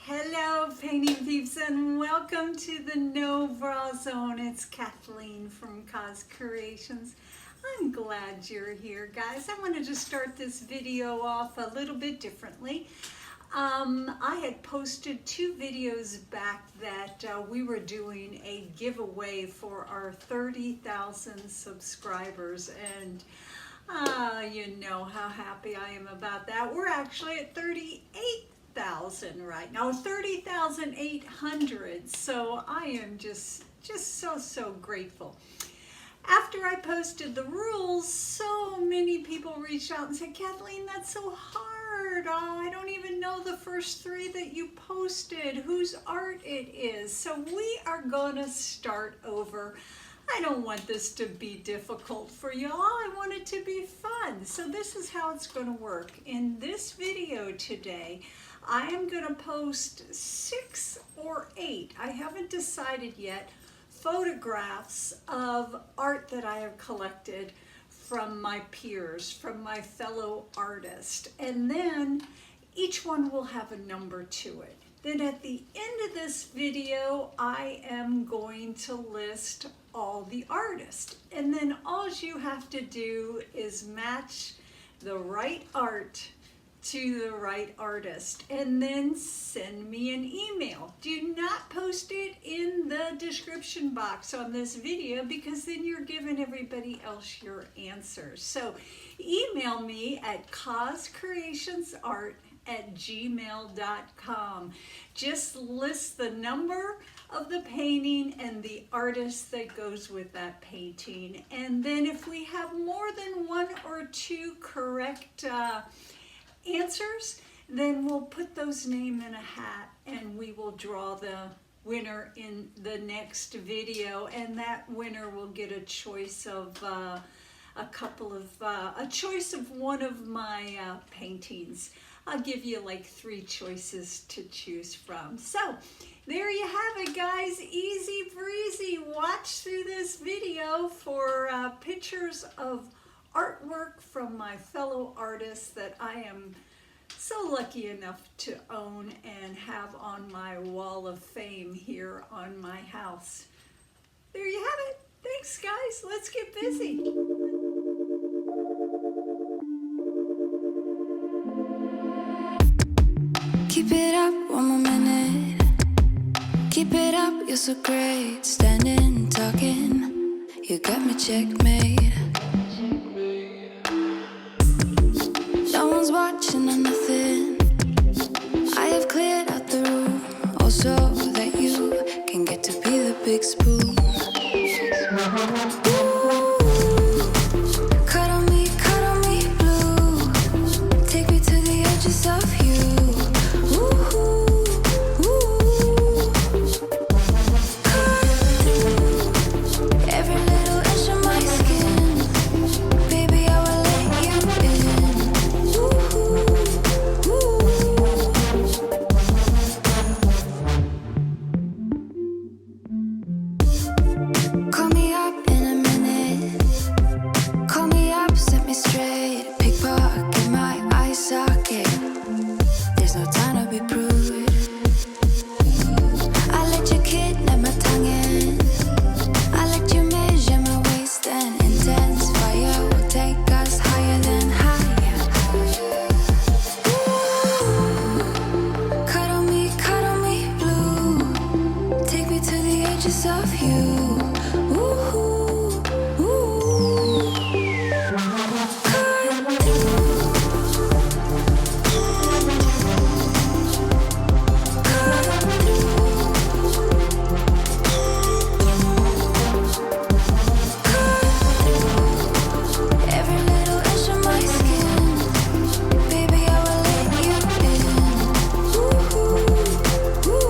Hello painting peeps and welcome to the No Bra Zone. It's Kathleen from Coz Creations. I'm glad you're here, guys. I wanted to start this video off a little bit differently. I had posted 2 videos back that we were doing a giveaway for our 30,000 subscribers, and you know how happy I am about that. We're actually at 38,000 right now, 30,800. So I am just so grateful. After I posted the rules, so many people reached out and said, Kathleen, that's so hard. I don't even know the first 3 that you posted, whose art it is. So we are gonna start over. I don't want this to be difficult for y'all. I want it to be fun. So this is how it's gonna work. In this video today, I am gonna post 6 or 8, I haven't decided yet, photographs of art that I have collected from my peers, from my fellow artists. And then each one will have a number to it. Then at the end of this video, I am going to list all the artists. And then all you have to do is match the right art to the right artist and then send me an email. Do not post it in the description box on this video because then you're giving everybody else your answers. So email me at cozcreationsart@gmail.com. Just list the number of the painting and the artist that goes with that painting. And then if we have more than 1 or 2 correct answers, then we'll put those names in a hat and we will draw the winner in the next video, and that winner will get a choice of a choice of one of my paintings. I'll give you like 3 choices to choose from. So there you have it, guys. Easy breezy. Watch through this video for pictures of artwork from my fellow artists that I am so lucky enough to own and have on my wall of fame here on my house. There you have it. Thanks, guys. Let's get busy. Keep it up one more minute. Keep it up, you're so great. Standing, talking, you got me checkmate. No one's watching or nothing. I have cleared out the room, also that you can get to be the big spoon. Ooh, cut on me blue. Take me to the edges of you. Ooh, ooh. Cut through every little inch of my skin. Baby, I will let you in. Call me up in a minute. Call me up, set me straight. Pickpocket my eye socket. There's no time to be prude. I let you kidnap my tongue in. I let you measure my waist and intense fire will take us higher than higher. Ooh, cut on me blue. Take me to the edges of you. Ooh, ooh. Cut through. Every little inch of my skin. Baby, I will let you in. Ooh, ooh. Ooh.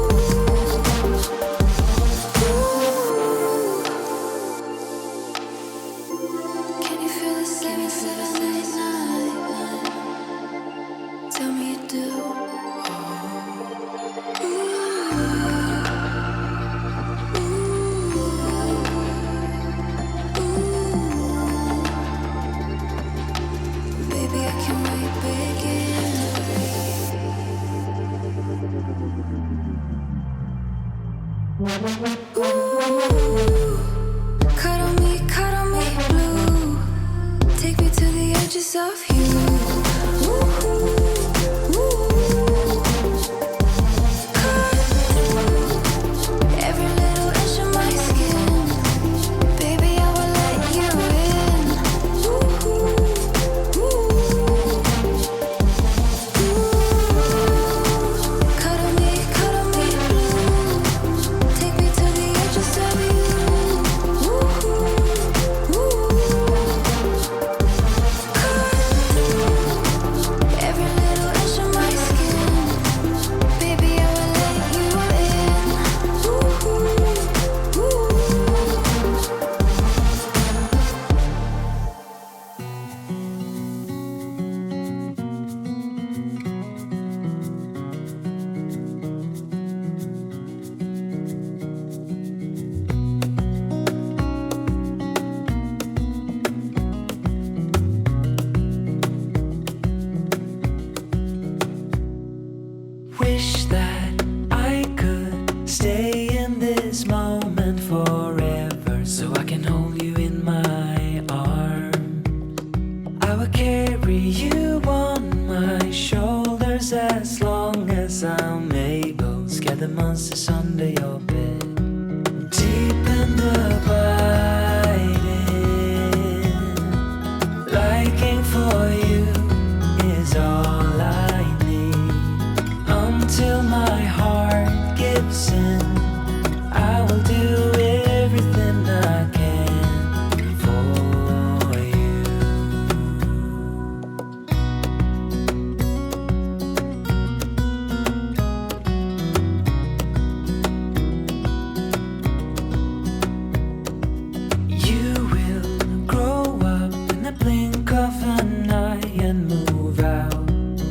Cuddle me blue. Take me to the edges of you. Every little inch of my skin, baby, I will let you in. Cuddle me blue. Take me to the edges of you. Every little inch of my skin, baby, I will let you in. Wish that I could stay in this moment forever, so I can hold you in my arms. I will carry you on my shoulders as long as I'm able. Scare the monsters under your bed. Deep and abiding, liking for you is all I need. Until my heart gives in, I will do everything I can for you. You will grow up in the blink of an eye and move out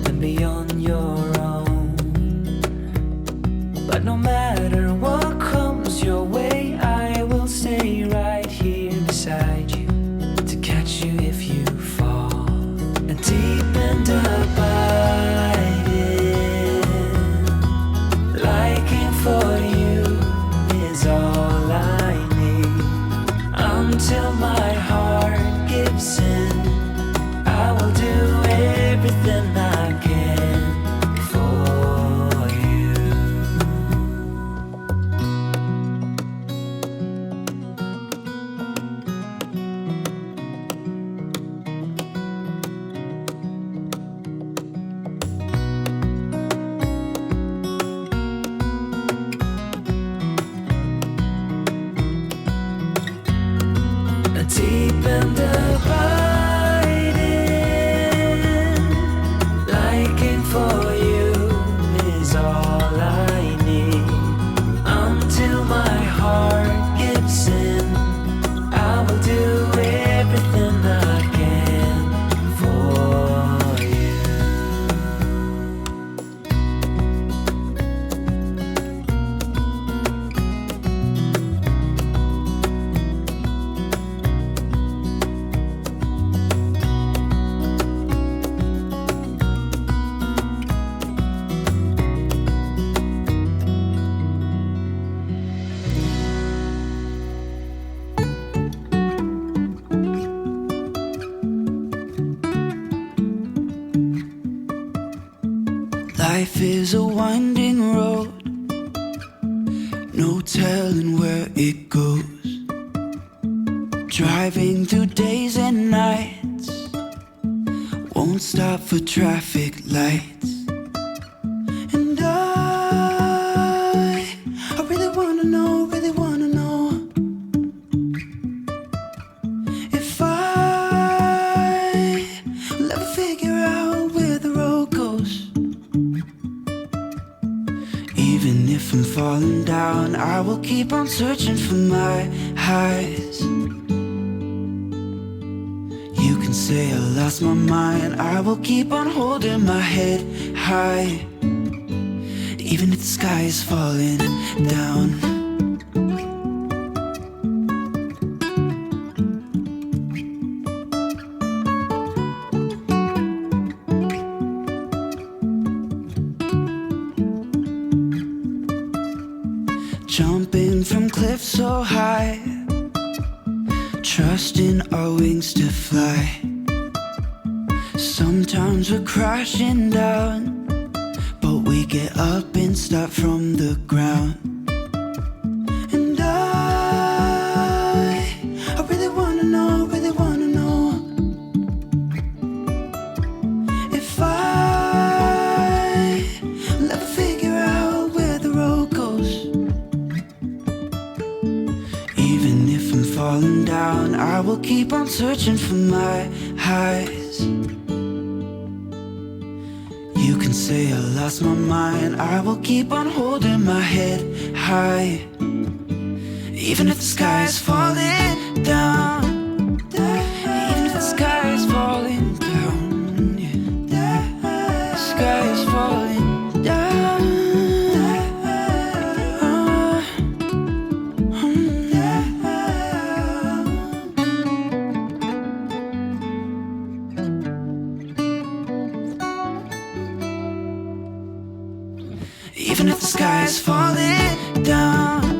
and beyond your own. But no matter what comes your way, I will stay right here beside you to catch you if you fall. And deep and abiding, liking for you is all I need. Until my heart gives in, I will do everything I can for you. Deep and abiding, liking for you is all I need. Until my heart gives in, I will do everything I can for you. Life is a winding road, no telling where it goes. Driving through days and nights, won't stop for traffic lights. And I really wanna know if I will ever figure out where the road goes. Even if I'm falling down, I will keep on searching for my highs. You can say I lost my mind, I will keep on holding my head high. Even if the sky is falling down. Jumping falling from cliffs so high, trusting our wings to fly. Sometimes we're crashing down, but we get up and start from the ground. And I really wanna know, really wanna know if I'll ever figure out where the road goes. Even if I'm falling down, I will keep on searching for my highs. You can say I lost my mind, I will keep on holding my head high. Even if the sky is falling down, even if the sky is falling down, yeah. The sky is falling down. Even if the sky is falling down.